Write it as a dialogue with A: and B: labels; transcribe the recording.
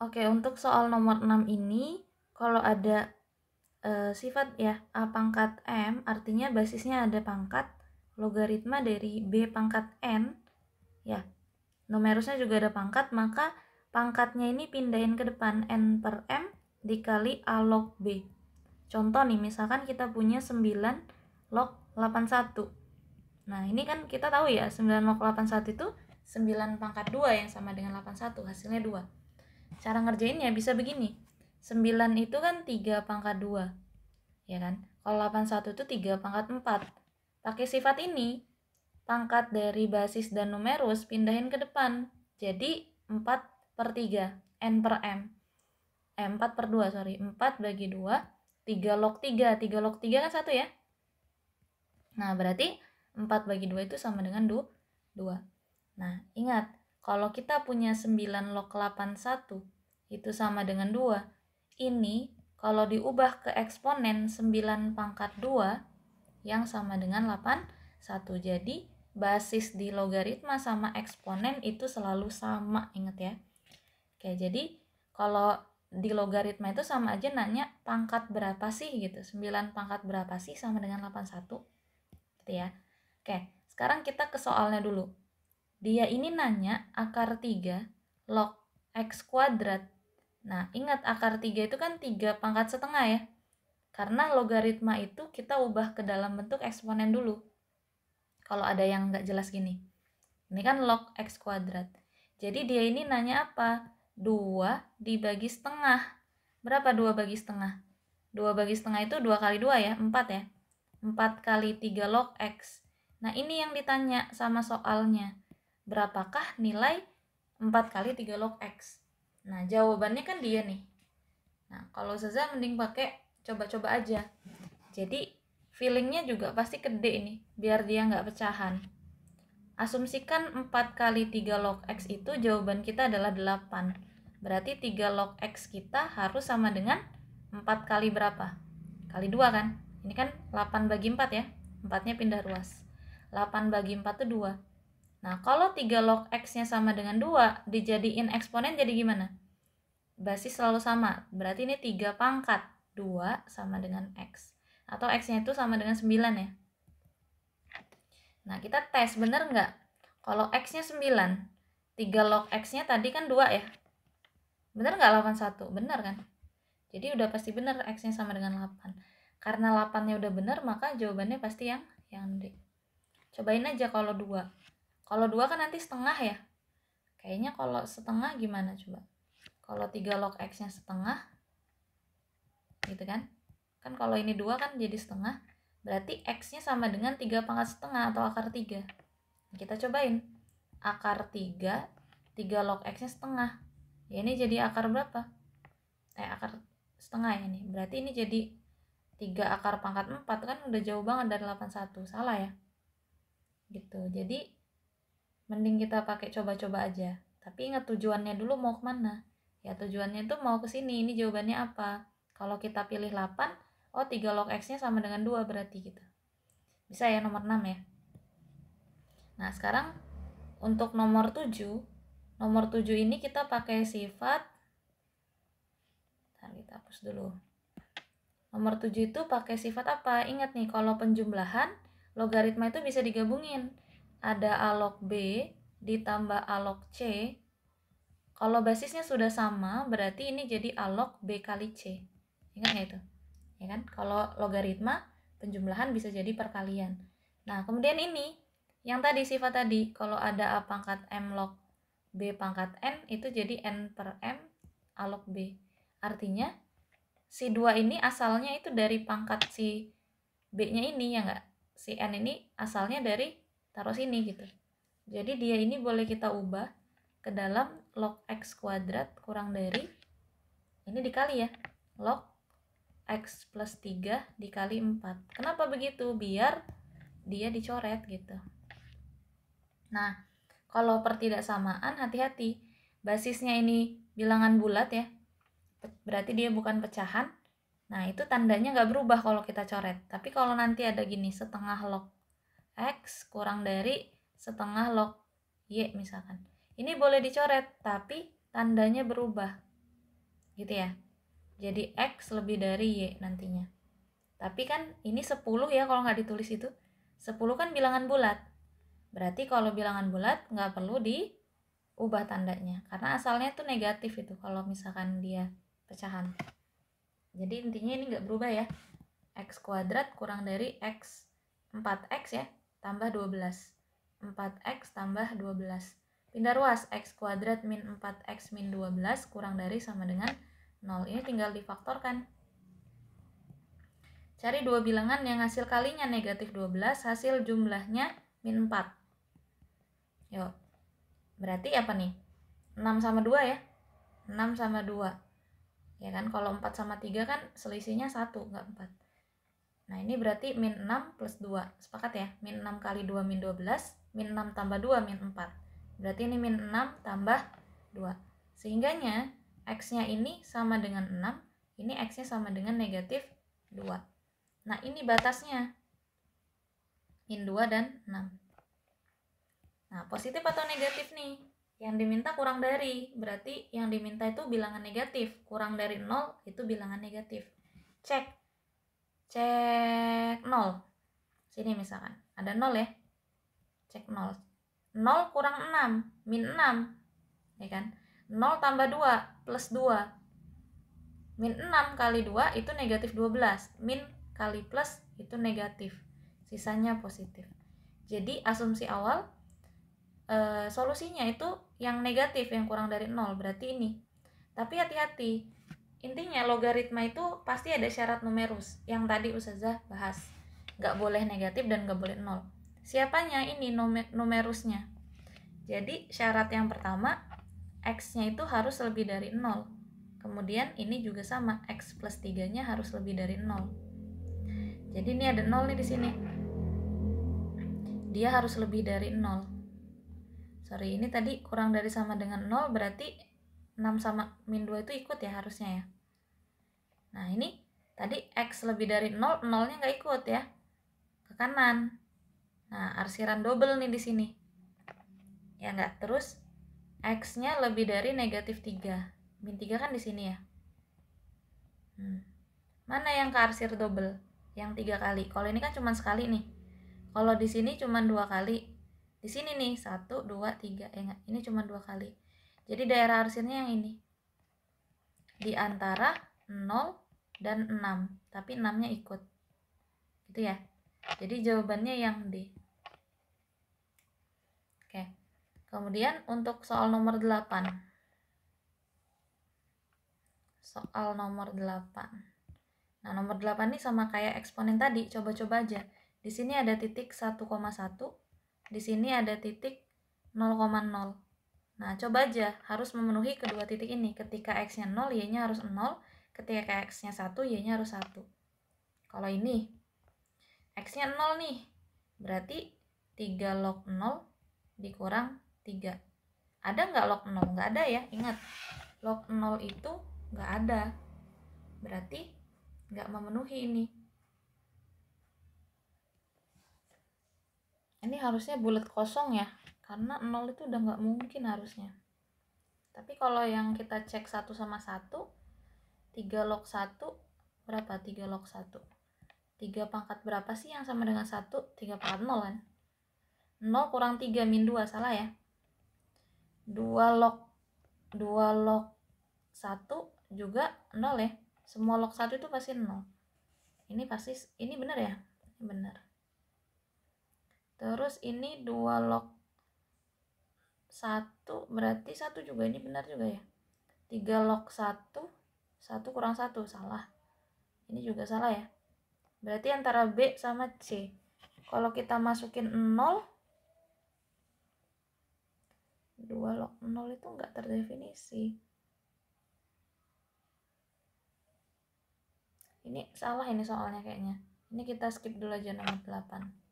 A: Oke, untuk soal nomor 6 ini, kalau ada sifat ya A pangkat M, artinya basisnya ada pangkat, logaritma dari B pangkat N, ya, numerusnya juga ada pangkat, maka pangkatnya ini pindahin ke depan, N per M dikali A log B. Contoh nih, misalkan kita punya 9 log 81. Nah, ini kan kita tahu ya, 9 log 81 itu 9 pangkat 2 yang sama dengan 81, hasilnya 2. Cara ngerjainnya bisa begini. 9 itu kan 3 pangkat 2, ya kan? Kalau 81 itu 3 pangkat 4. Pakai sifat ini, pangkat dari basis dan numerus pindahin ke depan. Jadi 4 per 3, N per M. 4 per 2, sorry. 4 bagi 2, 3 log 3. 3 log 3 kan 1 ya? Nah, berarti 4 bagi 2 itu sama dengan 2. Nah, ingat, kalau kita punya 9 log 81, itu sama dengan 2. Ini kalau diubah ke eksponen 9 pangkat 2 yang sama dengan 81. Jadi basis di logaritma sama eksponen itu selalu sama, ingat ya. Oke, jadi kalau di logaritma itu sama aja nanya pangkat berapa sih gitu. 9 pangkat berapa sih sama dengan 81. Gitu ya. Oke, sekarang kita ke soalnya dulu. Dia ini nanya akar 3 log x kuadrat. Nah, ingat akar 3 itu kan 3 pangkat setengah ya. Karena logaritma itu kita ubah ke dalam bentuk eksponen dulu. Kalau ada yang nggak jelas gini. Ini kan log x kuadrat. Jadi dia ini nanya apa? 2 dibagi setengah. Berapa 2 bagi setengah? 2 bagi setengah itu 2 kali 2 ya, 4 ya. 4 kali 3 log x. Nah, ini yang ditanya sama soalnya. Berapakah nilai 4 kali 3 log x? Nah, jawabannya kan dia nih. Nah, kalau Zaza mending pakai coba-coba aja. Jadi, feelingnya juga pasti gede nih, biar dia nggak pecahan. Asumsikan 4 kali 3 log x itu jawaban kita adalah 8. Berarti 3 log x kita harus sama dengan 4 kali berapa? Kali 2 kan? Ini kan 8 bagi 4 ya. 4-nya pindah ruas. 8 bagi 4 itu 2. Nah, kalau 3 log x-nya sama dengan 2, dijadiin eksponen jadi gimana? Basis selalu sama. Berarti ini 3 pangkat. 2 sama dengan x. Atau x-nya itu sama dengan 9 ya. Nah, kita tes bener nggak? Kalau x-nya 9, 3 log x-nya tadi kan 2 ya. Bener nggak 81? Bener kan? Jadi udah pasti bener x-nya sama dengan 8. Karena 8-nya udah bener, maka jawabannya pasti yang D. Cobain aja kalau 2. Kalau 2 kan nanti setengah ya. Kayaknya kalau setengah gimana coba? Kalau 3 log x-nya setengah, gitu kan? Kan kalau ini 2 kan jadi setengah, berarti x-nya sama dengan 3 pangkat setengah atau akar 3. Kita cobain. Akar 3, 3 log x-nya setengah. Ya ini jadi akar berapa? Akar setengah ya nih. Berarti ini jadi 3 akar pangkat 4 kan udah jauh banget dari 81. Salah ya? Gitu. Jadi mending kita pakai coba-coba aja. Tapi ingat tujuannya dulu mau kemana. Ya tujuannya tuh mau ke sini. Ini jawabannya apa? Kalau kita pilih 8, oh 3 log x-nya sama dengan 2 berarti gitu. Bisa ya nomor 6 ya. Nah, sekarang untuk nomor 7. Nomor 7 ini kita pakai sifat. Ntar kita hapus dulu. Nomor 7 itu pakai sifat apa? Ingat nih, kalau penjumlahan, logaritma itu bisa digabungin. Ada A log B ditambah A log C. Kalau basisnya sudah sama, berarti ini jadi A log B kali C. Ingat nggak itu? Ya kan? Kalau logaritma, penjumlahan bisa jadi perkalian. Nah, kemudian ini, yang tadi sifat tadi, kalau ada A pangkat M log B pangkat N, itu jadi N per M A log B. Artinya, si 2 ini asalnya itu dari pangkat si B-nya ini, ya nggak? Si N ini asalnya dari taruh sini gitu. Jadi dia ini boleh kita ubah ke dalam log x kuadrat kurang dari, ini dikali ya, log x plus 3 dikali 4. Kenapa begitu? Biar dia dicoret gitu. Nah, kalau pertidaksamaan hati-hati. Basisnya ini bilangan bulat ya. Berarti dia bukan pecahan. Nah, itu tandanya nggak berubah kalau kita coret. Tapi kalau nanti ada gini, setengah log x kurang dari setengah log y misalkan. Ini boleh dicoret, tapi tandanya berubah. gitu ya. Jadi X lebih dari Y nantinya. Tapi kan ini 10 ya kalau nggak ditulis itu. 10 kan bilangan bulat. Berarti kalau bilangan bulat nggak perlu diubah tandanya. Karena asalnya itu negatif itu kalau misalkan dia pecahan. Jadi intinya ini nggak berubah ya. X kuadrat kurang dari X 4X ya, tambah 12. 4X tambah 12. Pindah ruas, X kuadrat min 4X min 12 kurang dari sama dengan 0. Ini tinggal difaktorkan. Cari dua bilangan yang hasil kalinya negatif 12, hasil jumlahnya min 4. Yuk, berarti apa nih? 6 sama 2 ya? 6 sama 2. Ya kan, kalau 4 sama 3 kan selisihnya 1, nggak 4. Nah, ini berarti min 6 plus 2. Sepakat ya? Min 6 kali 2 min 12, min 6 tambah 2 min 4. Berarti ini min 6 tambah 2. Sehingganya X-nya ini sama dengan 6, ini X-nya sama dengan negatif 2. Nah, ini batasnya. Min 2 dan 6. Nah, positif atau negatif nih? Yang diminta kurang dari. Berarti yang diminta itu bilangan negatif. Kurang dari 0 itu bilangan negatif. Cek 0. Sini misalkan. Ada 0 ya. Cek 0. 0 kurang 6. Min 6. Ya kan? 0 tambah 2 plus 2. Min 6 kali 2 itu negatif 12. Min kali plus itu negatif. Sisanya positif. Jadi asumsi awal solusinya itu yang negatif, yang kurang dari 0. Berarti ini. Tapi hati-hati. Intinya logaritma itu pasti ada syarat numerus. Yang tadi Ustazah bahas. Nggak boleh negatif dan nggak boleh 0. Siapanya? Ini numerusnya. Jadi syarat yang pertama, X-nya itu harus lebih dari 0. Kemudian ini juga sama, X plus 3-nya harus lebih dari 0. Jadi ini ada 0 nih di sini. Dia harus lebih dari 0. Sorry, ini tadi kurang dari sama dengan 0, berarti 6 sama min 2 itu ikut ya harusnya ya. Nah, ini tadi X lebih dari 0, 0-nya nggak ikut ya. Ke kanan. Nah, arsiran double nih di sini. Ya nggak? Terus X-nya lebih dari negatif 3. Min 3 kan di sini ya. Mana yang ke arsir double? Yang 3 kali. Kalau ini kan cuma sekali nih. Kalau di sini cuma 2 kali. Di sini nih 1, 2, 3. Ini cuma 2 kali. Jadi daerah arsirnya yang ini. Di antara 0 dan 6. Tapi 6-nya ikut. Gitu ya. Jadi jawabannya yang D. Oke. Kemudian untuk soal nomor 8. Soal nomor 8. Nah, nomor 8 ini sama kayak eksponen tadi. Coba-coba aja. Di sini ada titik 1,1. Di sini ada titik 0,0. Nah, coba aja harus memenuhi kedua titik ini. Ketika X-nya 0, Y-nya harus 0. Ketika X-nya 1, Y-nya harus 1. Kalau ini, X-nya 0 nih. Berarti 3 log 0 dikurang 3. Ada nggak log 0? Nggak ada ya, ingat. Log 0 itu nggak ada. Berarti nggak memenuhi ini. Ini harusnya bulat kosong ya, karena 0 itu udah nggak mungkin harusnya. Tapi kalau yang kita cek 1 sama 1, 3 log 1 berapa? 3 log 1. 3 pangkat berapa sih yang sama dengan 1? 3 pangkat 0 kan? 0 kurang 3 min 2, salah ya? 2 log 1 juga 0 ya. Semua log 1 itu pasti 0. Ini pasti, ini benar ya? Ini benar. Terus ini 2 log 1 berarti 1 juga, ini benar juga ya. 3 log 1, 1 kurang 1, salah. Ini juga salah ya. Berarti antara B sama C. Kalau kita masukin 0, 2 log 0 itu nggak terdefinisi. Ini salah ini soalnya kayaknya. Ini kita skip dulu aja nomor 8.